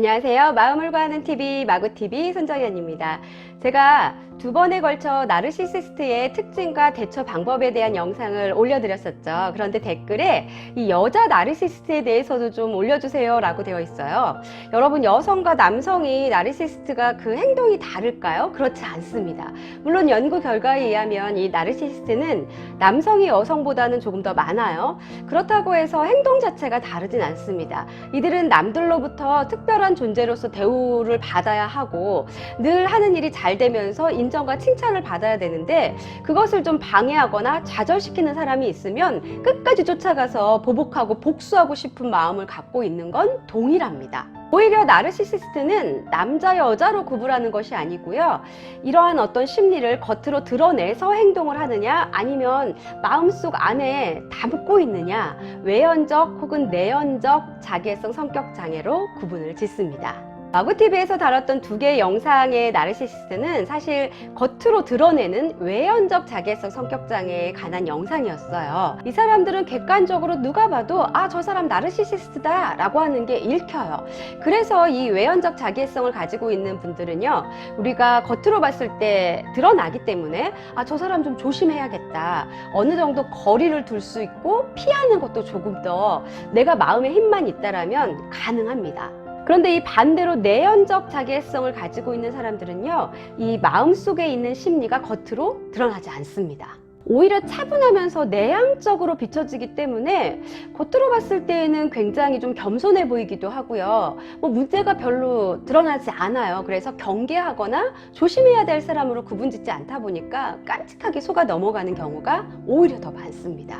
안녕하세요. 마음을 구하는 TV 마구TV 손정연입니다. 제가 2번에 걸쳐 나르시시스트의 특징과 대처 방법에 대한 영상을 올려드렸었죠. 그런데 댓글에 이 여자 나르시시스트에 대해서도 좀 올려주세요 라고 되어 있어요. 여러분, 여성과 남성이 나르시시스트가 그 행동이 다를까요? 그렇지 않습니다. 물론 연구 결과에 의하면 이 나르시시스트는 남성이 여성보다는 조금 더 많아요. 그렇다고 해서 행동 자체가 다르진 않습니다. 이들은 남들로부터 특별한 존재로서 대우를 받아야 하고 늘 하는 일이 잘 되면서 인정과 칭찬을 받아야 되는데, 그것을 좀 방해하거나 좌절시키는 사람이 있으면 끝까지 쫓아가서 보복하고 복수하고 싶은 마음을 갖고 있는 건 동일합니다. 오히려 나르시시스트는 남자 여자로 구분하는 것이 아니고요, 이러한 어떤 심리를 겉으로 드러내서 행동을 하느냐 아니면 마음속 안에 담고 있느냐, 외연적 혹은 내연적 자기애성 성격 장애로 구분을 짓습니다. 마구TV에서 다뤘던 2개의 영상의 나르시시스트는 사실 겉으로 드러내는 외연적 자기애성 성격장애에 관한 영상이었어요. 이 사람들은 객관적으로 누가 봐도 저 사람 나르시시스트다 라고 하는 게 읽혀요. 그래서 이 외연적 자기애성을 가지고 있는 분들은요, 우리가 겉으로 봤을 때 드러나기 때문에 저 사람 좀 조심해야겠다, 어느 정도 거리를 둘 수 있고 피하는 것도 조금 더 내가 마음에 힘만 있다라면 가능합니다. 그런데 이 반대로 내연적 자기애성을 가지고 있는 사람들은요, 이 마음속에 있는 심리가 겉으로 드러나지 않습니다. 오히려 차분하면서 내향적으로 비춰지기 때문에 겉으로 봤을 때에는 굉장히 좀 겸손해 보이기도 하고요, 문제가 별로 드러나지 않아요. 그래서 경계하거나 조심해야 될 사람으로 구분짓지 않다 보니까 깜찍하게 속아 넘어가는 경우가 오히려 더 많습니다.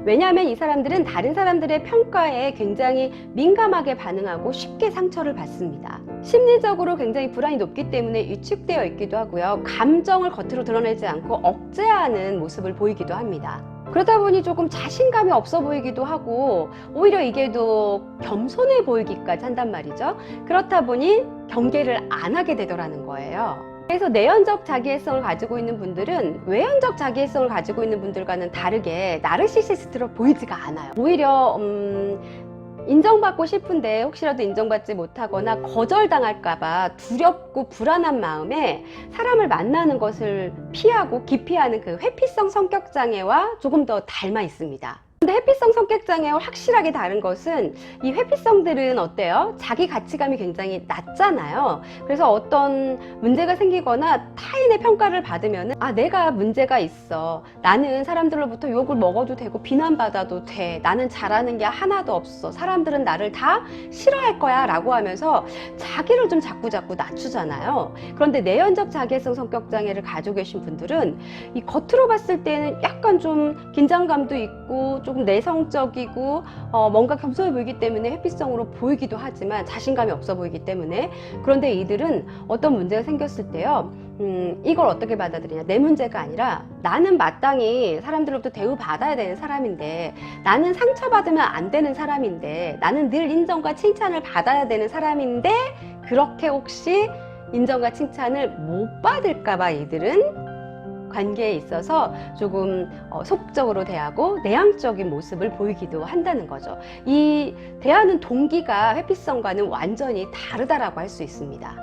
왜냐하면 이 사람들은 다른 사람들의 평가에 굉장히 민감하게 반응하고 쉽게 상처를 받습니다. 심리적으로 굉장히 불안이 높기 때문에 위축되어 있기도 하고요, 감정을 겉으로 드러내지 않고 억제하는 모습을 보이기도 합니다. 그러다 보니 조금 자신감이 없어 보이기도 하고 오히려 이게 더 겸손해 보이기까지 한단 말이죠. 그렇다 보니 경계를 안 하게 되더라는 거예요. 그래서 내연적 자기애성을 가지고 있는 분들은 외연적 자기애성을 가지고 있는 분들과는 다르게 나르시시스트로 보이지가 않아요. 오히려 인정받고 싶은데 혹시라도 인정받지 못하거나 거절당할까봐 두렵고 불안한 마음에 사람을 만나는 것을 피하고 기피하는 그 회피성 성격장애와 조금 더 닮아 있습니다. 근데 회피성 성격장애와 확실하게 다른 것은, 이 회피성들은 어때요? 자기 가치감이 굉장히 낮잖아요. 그래서 어떤 문제가 생기거나 타인의 평가를 받으면 내가 문제가 있어, 나는 사람들로부터 욕을 먹어도 되고 비난받아도 돼, 나는 잘하는 게 하나도 없어, 사람들은 나를 다 싫어할 거야 라고 하면서 자기를 좀 자꾸자꾸 낮추잖아요. 그런데 내연적 자기애성 성격장애를 가지고 계신 분들은 이 겉으로 봤을 때는 약간 좀 긴장감도 있고 조금 내성적이고 뭔가 겸손해 보이기 때문에 회피성으로 보이기도 하지만 자신감이 없어 보이기 때문에, 그런데 이들은 어떤 문제가 생겼을 때요, 이걸 어떻게 받아들이냐, 내 문제가 아니라 나는 마땅히 사람들로부터 대우받아야 되는 사람인데, 나는 상처받으면 안 되는 사람인데, 나는 늘 인정과 칭찬을 받아야 되는 사람인데, 그렇게 혹시 인정과 칭찬을 못 받을까 봐 이들은 관계에 있어서 조금 소극적으로 대하고 내향적인 모습을 보이기도 한다는 거죠. 이 대하는 동기가 회피성과는 완전히 다르다라고 할 수 있습니다.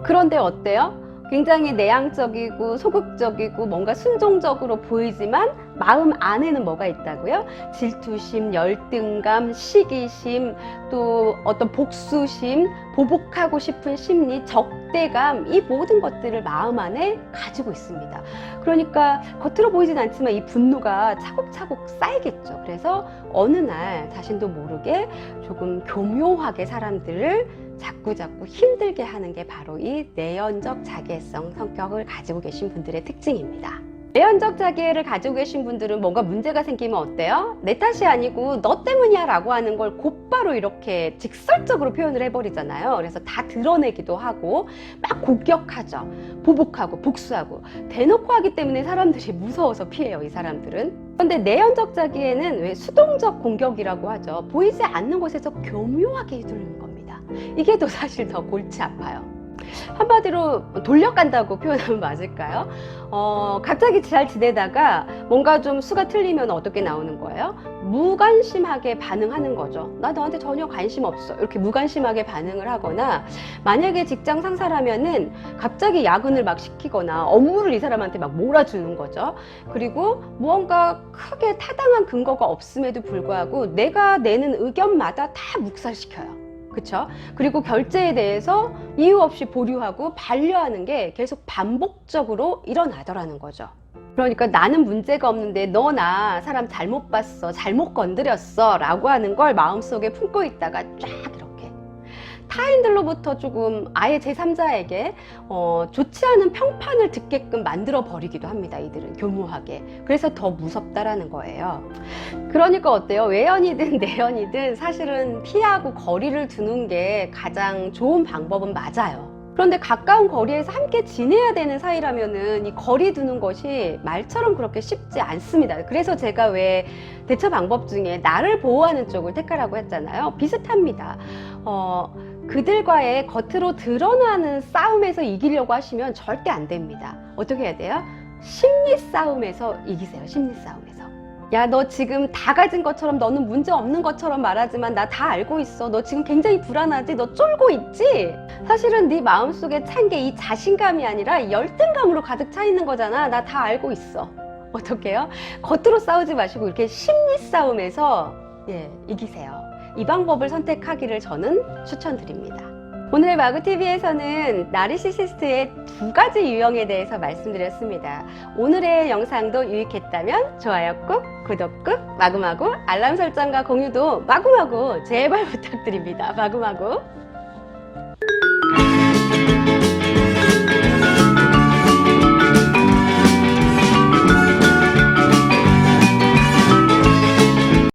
그런데 어때요? 굉장히 내향적이고 소극적이고 뭔가 순종적으로 보이지만 마음 안에는 뭐가 있다고요? 질투심, 열등감, 시기심, 또 어떤 복수심, 보복하고 싶은 심리, 적대감, 이 모든 것들을 마음 안에 가지고 있습니다. 그러니까 겉으로 보이진 않지만 이 분노가 차곡차곡 쌓이겠죠. 그래서 어느 날 자신도 모르게 조금 교묘하게 사람들을 자꾸자꾸 힘들게 하는 게 바로 이 내연적 자기애성 성격을 가지고 계신 분들의 특징입니다. 내연적 자기애를 가지고 계신 분들은 뭔가 문제가 생기면 어때요? 내 탓이 아니고 너 때문이야 라고 하는 걸 곧바로 이렇게 직설적으로 표현을 해버리잖아요. 그래서 다 드러내기도 하고 막 공격하죠. 보복하고 복수하고 대놓고 하기 때문에 사람들이 무서워서 피해요, 이 사람들은. 그런데 내연적 자기애는 왜 수동적 공격이라고 하죠. 보이지 않는 곳에서 교묘하게 휘두르는 겁니다. 이게 더 사실 더 골치 아파요. 한마디로 돌려간다고 표현하면 맞을까요? 갑자기 잘 지내다가 뭔가 좀 수가 틀리면 어떻게 나오는 거예요? 무관심하게 반응하는 거죠. 나 너한테 전혀 관심 없어. 이렇게 무관심하게 반응을 하거나, 만약에 직장 상사라면은 갑자기 야근을 막 시키거나 업무를 이 사람한테 막 몰아주는 거죠. 그리고 무언가 크게 타당한 근거가 없음에도 불구하고 내가 내는 의견마다 다 묵살시켜요. 그쵸? 그리고 결제에 대해서 이유 없이 보류하고 반려하는 게 계속 반복적으로 일어나더라는 거죠. 그러니까 나는 문제가 없는데 너 나 사람 잘못 봤어, 잘못 건드렸어 라고 하는 걸 마음속에 품고 있다가 쫙 이렇게 타인들로부터 조금 아예 제3자에게 좋지 않은 평판을 듣게끔 만들어 버리기도 합니다. 이들은 교묘하게. 그래서 더 무섭다라는 거예요. 그러니까 어때요? 외연이든 내연이든 사실은 피하고 거리를 두는 게 가장 좋은 방법은 맞아요. 그런데 가까운 거리에서 함께 지내야 되는 사이라면은 이 거리 두는 것이 말처럼 그렇게 쉽지 않습니다. 그래서 제가 왜 대처 방법 중에 나를 보호하는 쪽을 택하라고 했잖아요. 비슷합니다. 그들과의 겉으로 드러나는 싸움에서 이기려고 하시면 절대 안 됩니다. 어떻게 해야 돼요? 심리 싸움에서 이기세요. 심리 싸움에서. 야, 너 지금 다 가진 것처럼 너는 문제 없는 것처럼 말하지만 나 다 알고 있어. 너 지금 굉장히 불안하지? 너 쫄고 있지? 사실은 네 마음속에 찬 게 이 자신감이 아니라 열등감으로 가득 차 있는 거잖아. 나 다 알고 있어. 어떻게 해요? 겉으로 싸우지 마시고 이렇게 심리 싸움에서 이기세요. 이 방법을 선택하기를 저는 추천드립니다. 오늘 마구TV에서는 나르시시스트의 2가지 유형에 대해서 말씀드렸습니다. 오늘의 영상도 유익했다면 좋아요 꾹, 구독 꾹, 마구마구 알람 설정과 공유도 마구마구 제발 부탁드립니다. 마구마구.